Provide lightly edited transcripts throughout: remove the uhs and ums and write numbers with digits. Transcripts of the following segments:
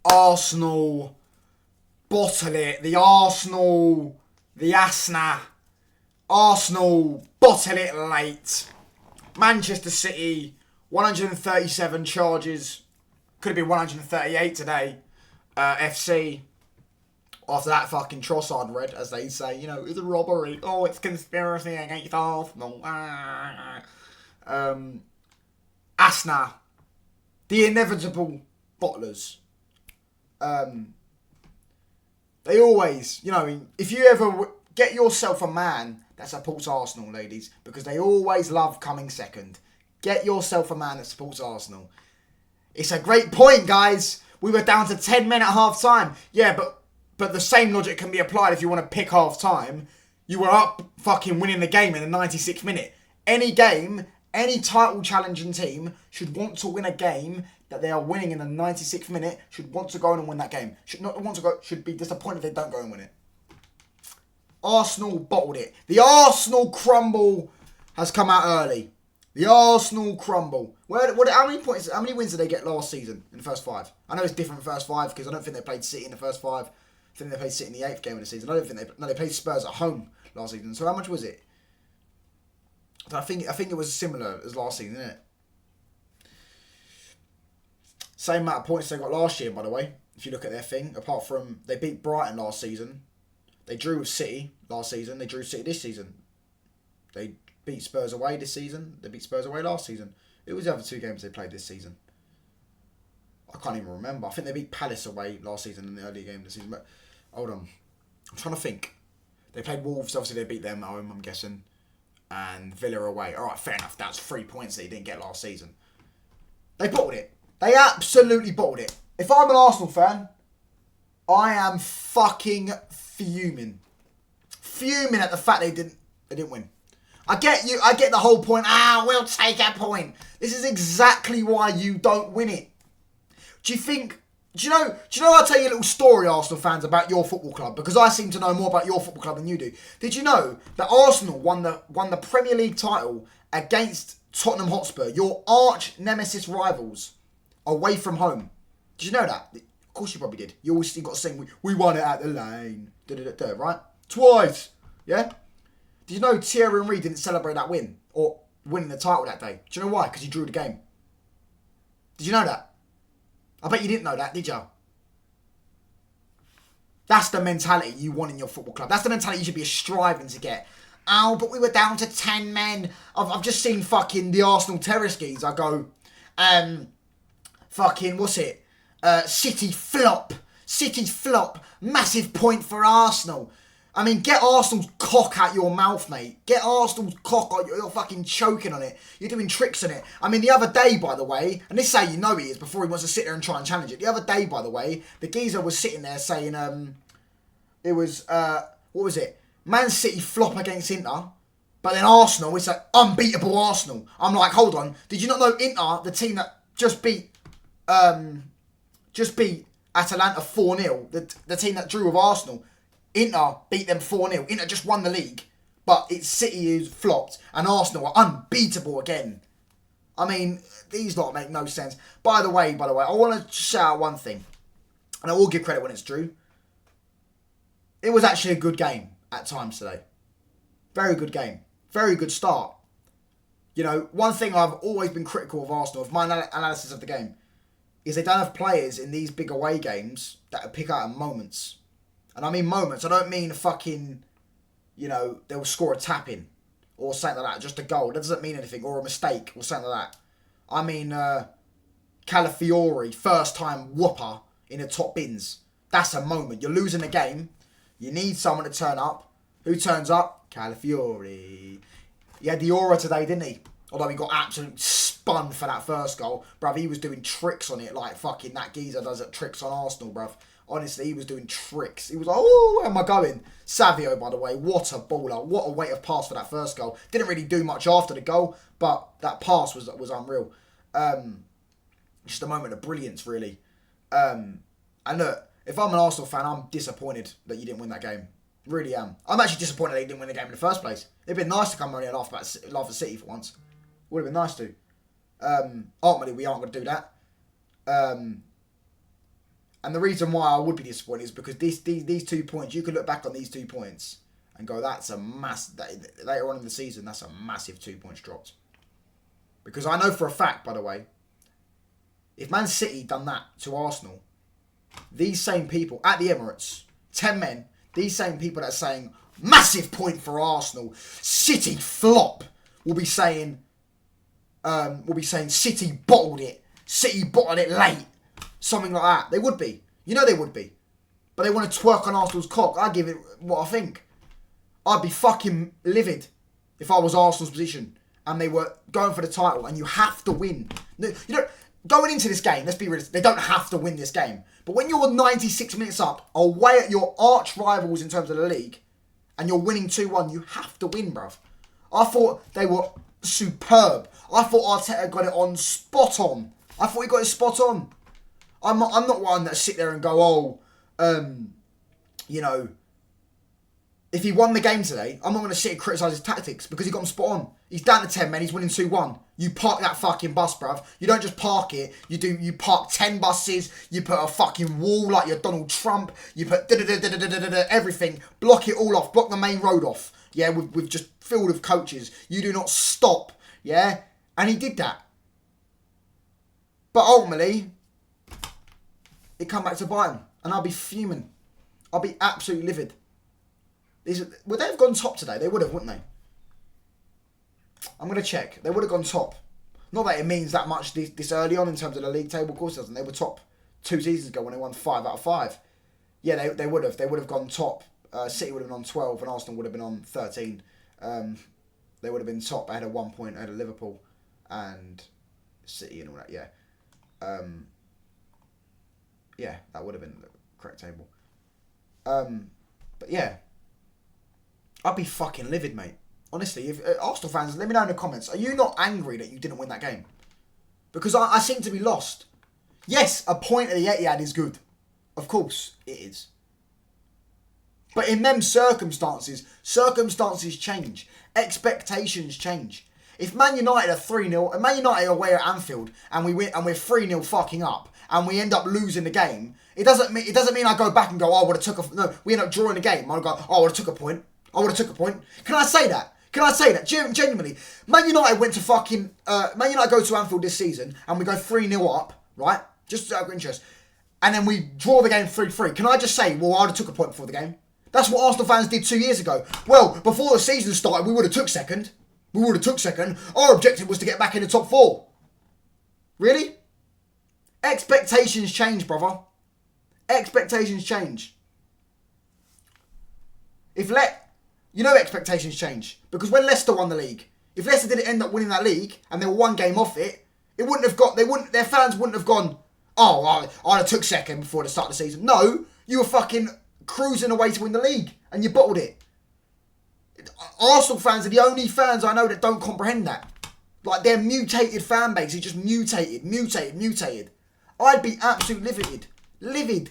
Arsenal bottle it. The Arsenal, the Asna. Arsenal bottle it late. Manchester City, 137 charges. Could have been 138 today. FC. After that fucking Trossard red, as they say, you know, it's a robbery. Oh, it's conspiracy against Arsenal. Asna. The inevitable bottlers. They always, you know, if you ever get yourself a man that supports Arsenal, ladies, because they always love coming second. Get yourself a man that supports Arsenal. It's a great point, guys. We were down to 10 men at half time. Yeah, but the same logic can be applied if you want to pick half time. You were up fucking winning the game in the 96th minute. Any game, any title challenging team should want to win a game that they are winning in the 96th minute, should want to go in and win that game. Should be disappointed if they don't go and win it. Arsenal bottled it. The Arsenal crumble has come out early. The Arsenal crumble. How many wins did they get last season in the first 5? I know it's different first 5 because I don't think they played City in the first 5. I think they played City in the 8th game of the season. They played Spurs at home last season. So how much was it? I think it was similar as last season, isn't it? Same amount of points they got last year, by the way. If you look at their thing, apart from they beat Brighton last season, they drew with City last season. They drew City this season. They beat Spurs away this season. They beat Spurs away last season. It was the other 2 games they played this season. I can't even remember. I think they beat Palace away last season in the early game of the season. But hold on, I'm trying to think. They played Wolves. Obviously, they beat them at home, I'm guessing. And Villa away. All right, fair enough. That's 3 points that he didn't get last season. They bottled it. They absolutely bottled it. If I'm an Arsenal fan, I am fucking fuming. Fuming at the fact they didn't win. I get you. I get the whole point. We'll take a point. This is exactly why you don't win it. Do you know I'll tell you a little story, Arsenal fans, about your football club, because I seem to know more about your football club than you do. Did you know that Arsenal won the Premier League title against Tottenham Hotspur, your arch nemesis rivals, away from home? Did you know that? Of course you probably did. You always got to sing, we won it at the lane, right? Twice, yeah? Did you know Thierry Henry didn't celebrate that win, or winning the title that day? Do you know why? Because he drew the game. Did you know that? I bet you didn't know that, did you? That's the mentality you want in your football club. That's the mentality you should be striving to get. Oh, but we were down to 10 men. I've just seen fucking the Arsenal terrorist skis. I go, fucking, what's it? City flop. City's flop. Massive point for Arsenal. I mean, get Arsenal's cock out your mouth, mate. Get Arsenal's cock out. You're fucking choking on it. You're doing tricks on it. I mean, the other day, by the way, and this is how you know he is before he wants to sit there and try and challenge it. The other day, by the way, the geezer was sitting there saying, it was, what was it? Man City flop against Inter, but then Arsenal, it's like unbeatable Arsenal. I'm like, hold on. Did you not know Inter, the team that just beat Atalanta 4-0, the team that drew with Arsenal, Inter beat them 4-0. Inter just won the league. But it's City who's flopped. And Arsenal are unbeatable again. I mean, these lot make no sense. By the way, I want to shout out one thing. And I will give credit when it's true. It was actually a good game at times today. Very good game. Very good start. You know, one thing I've always been critical of Arsenal, of my analysis of the game, is they don't have players in these big away games that pick out at moments. And I mean moments. I don't mean fucking, you know, they'll score a tap-in or something like that, just a goal. That doesn't mean anything, or a mistake or something like that. I mean, Calafiori, first-time whopper in the top bins. That's a moment. You're losing the game. You need someone to turn up. Who turns up? Calafiori. He had the aura today, didn't he? Although he got absolutely spun for that first goal. Bruv, he was doing tricks on it like fucking that geezer does at tricks on Arsenal, bruv. Honestly, he was doing tricks. He was like, oh, where am I going? Savio, by the way, what a baller. What a weight of pass for that first goal. Didn't really do much after the goal, but that pass was unreal. Just a moment of brilliance, really. And look, if I'm an Arsenal fan, I'm disappointed that you didn't win that game. Really am. I'm actually disappointed that you didn't win the game in the first place. It'd been nice to come only and laugh at City for once. Would have been nice to. Ultimately, we aren't going to do that. And the reason why I would be disappointed is because these 2 points, you could look back on these 2 points and go, that's a later on in the season, that's a massive 2 points dropped. Because I know for a fact, by the way, if Man City done that to Arsenal, these same people at the Emirates, 10 men, these same people that are saying, massive point for Arsenal, City flop, will be saying City bottled it late. Something like that. They would be. You know they would be. But they want to twerk on Arsenal's cock. I give it what I think. I'd be fucking livid if I was Arsenal's position and they were going for the title and you have to win. You know, going into this game, let's be realistic, they don't have to win this game. But when you're 96 minutes up, away at your arch rivals in terms of the league, and you're winning 2-1, you have to win, bruv. I thought they were superb. I thought Arteta got it on spot on. I thought he got it spot on. I'm not one that sit there and go, you know, if he won the game today, I'm not going to sit and criticise his tactics because he got him spot on. He's down to 10 men, he's winning 2-1. You park that fucking bus, bruv. You don't just park it, you park 10 buses, you put a fucking wall like you're Donald Trump, you put everything, block it all off, block the main road off, yeah, with just filled with coaches. You do not stop, yeah? And he did that. But ultimately, it come back to bite him, and I'll be fuming. I'll be absolutely livid. Would they have gone top today? They would have, wouldn't they? I'm going to check. They would have gone top. Not that it means that much this early on in terms of the league table. Of course it doesn't. They were top 2 seasons ago when they won 5 out of 5. Yeah, they would have. They would have gone top. City would have been on 12 and Arsenal would have been on 13. They would have been top. They had a 1 point ahead of Liverpool and City and all that. Yeah. Yeah, that would have been the correct table. But yeah, I'd be fucking livid, mate. Honestly, if Arsenal fans, let me know in the comments. Are you not angry that you didn't win that game? Because I seem to be lost. Yes, a point at the Etihad is good. Of course, it is. But in them circumstances change. Expectations change. If Man United are 3-0, and Man United are away at Anfield, and we win, and we're 3-0 fucking up, and we end up losing the game, it doesn't mean I go back and go, oh, I would have took a... No, we end up drawing the game. I go, oh, I would have took a point. Can I say that? Genuinely. Man United went to fucking... Man United go to Anfield this season, and we go 3-0 up, right? Just out of interest. And then we draw the game 3-3. Can I just say, well, I would have took a point before the game? That's what Arsenal fans did 2 years ago. Well, before the season started, we would have took second. Our objective was to get back in the top 4. Really? Expectations change, brother. Expectations change. You know expectations change. Because when Leicester won the league, if Leicester didn't end up winning that league and they were 1 game off it, their fans wouldn't have gone, oh, I'd have took second before the start of the season. No, you were fucking cruising away to win the league and you bottled it. Arsenal fans are the only fans I know that don't comprehend that. Like, their mutated fan base is just mutated. I'd be absolutely livid.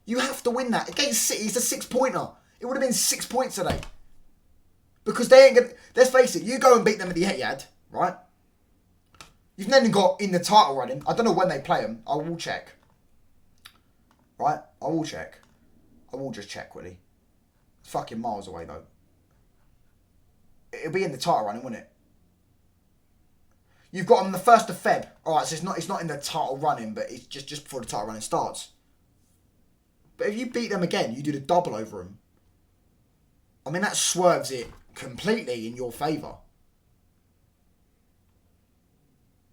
You have to win that. Against City, it's a 6-pointer. It would have been 6 points today. Because they ain't gonna... Let's face it, you go and beat them at the Etihad, right? You've then got in the title running. I don't know when they play them. I will check. Right? I will check. I will just check, quickly. It's fucking miles away, though. It'll be in the title running, wouldn't it? You've got them the 1st of Feb. Alright, so it's not in the title running, but it's just before the title running starts. But if you beat them again, you do the double over them. I mean, that swerves it completely in your favour.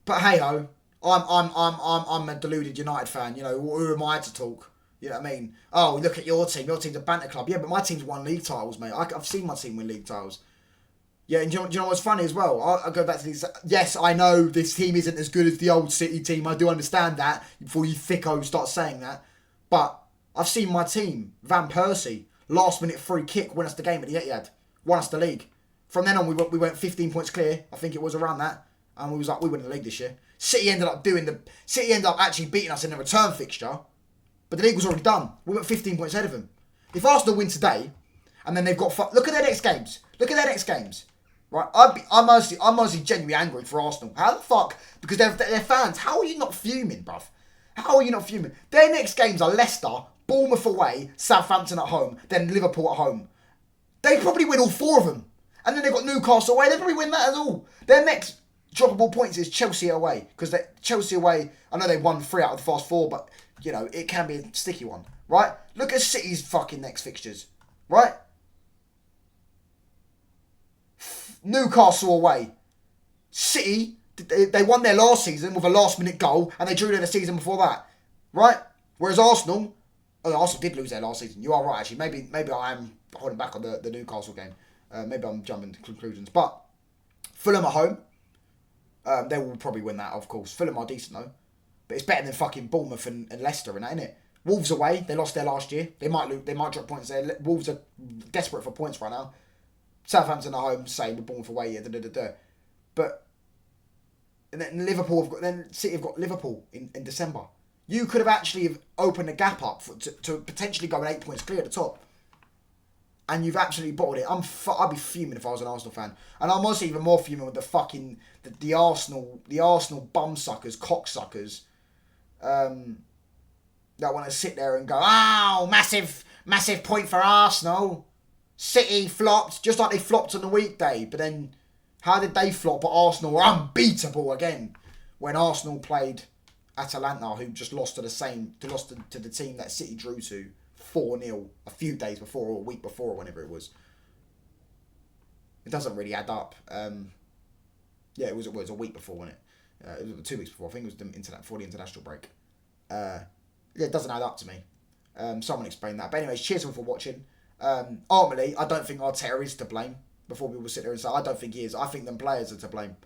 But hey ho, I'm a deluded United fan. You know, who am I to talk? You know what I mean? Oh, look at your team. Your team's a banter club. Yeah, but my team's won league titles, mate. I've seen my team win league titles. Yeah, and do you know what's funny as well? I'll go back to these. Yes, I know this team isn't as good as the old City team. I do understand that. Before you thickos start saying that. But I've seen my team, Van Persie, last minute free kick, win us the game at the Etihad. Won us the league. From then on, we went 15 points clear. I think it was around that. And we was like, we win the league this year. City ended up actually beating us in a return fixture. But the league was already done. We went 15 points ahead of them. If Arsenal win today, and then they've got... Look at their next games. Right? I'm honestly genuinely angry for Arsenal. How the fuck? Because they're fans. How are you not fuming, bruv? How are you not fuming? Their next games are Leicester, Bournemouth away, Southampton at home, then Liverpool at home. They probably win all 4 of them. And then they've got Newcastle away. They probably win that as all. Their next droppable points is Chelsea away. Because Chelsea away, I know they won 3 out of the first 4, but, you know, it can be a sticky one. Right? Look at City's fucking next fixtures. Right? Newcastle away. City, they won their last season with a last-minute goal, and they drew there the season before that. Right? Whereas Arsenal did lose their last season. You are right, actually. Maybe I am holding back on the Newcastle game. Maybe I'm jumping to conclusions. But Fulham at home, they will probably win that, of course. Fulham are decent, though. But it's better than fucking Bournemouth and Leicester in that, isn't it? Wolves away, they lost there last year. They might drop points there. Wolves are desperate for points right now. Southampton at home, same with Bournemouth away. But and then City have got Liverpool in December. You could have actually opened the gap up to potentially go 8 points clear at the top. And you've absolutely bottled it. I'd be fuming if I was an Arsenal fan. And I'm also even more fuming with the Arsenal bum suckers, cocksuckers, that want to sit there and go, oh, massive point for Arsenal. City flopped, just like they flopped on the weekday. But then, how did they flop? But Arsenal were unbeatable again when Arsenal played Atalanta, who just lost to the team that City drew to 4-0 a few days before or a week before or whenever it was. It doesn't really add up. Yeah, it was a week before, wasn't it? It was 2 weeks before. I think it was before the international break. Yeah, it doesn't add up to me. Someone explain that. But anyways, cheers all for watching. Ultimately, I don't think Arteta is to blame. Before people sit there and say, I don't think he is. I think them players are to blame.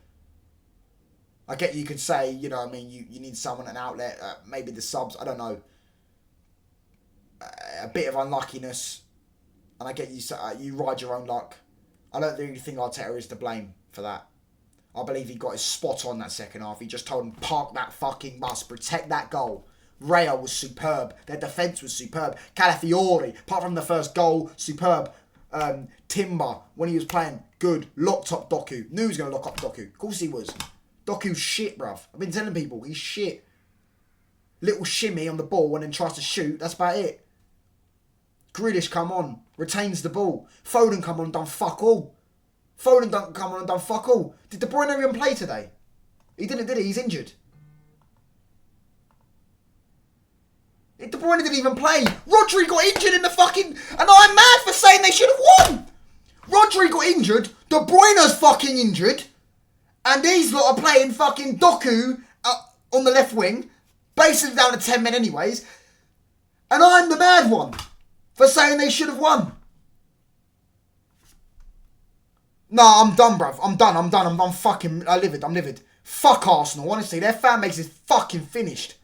I get you could say, you know what I mean, you need someone, an outlet, maybe the subs, I don't know. A bit of unluckiness. And I get you ride your own luck. I don't really think Arteta is to blame for that. I believe he got his spot on that second half. He just told him, park that fucking bus, protect that goal. Raya was superb. Their defence was superb. Calafiori, apart from the first goal, superb. Timber, when he was playing, good. Locked up Doku. Knew he was going to lock up Doku. Of course he was. Doku's shit, bruv. I've been telling people, he's shit. Little shimmy on the ball and then tries to shoot. That's about it. Grealish come on. Retains the ball. Foden come on and done fuck all. Foden don't come on and done fuck all. Did De Bruyne even play today? He didn't, did he? He's injured. De Bruyne didn't even play. Rodri got injured in the fucking... And I'm mad for saying they should have won. Rodri got injured. De Bruyne's fucking injured. And these lot are playing fucking Doku on the left wing. Basically down to 10 men anyways. And I'm the mad one for saying they should have won. No, I'm done, bruv. I'm done. I'm livid. Fuck Arsenal. Honestly, their fan base is fucking finished.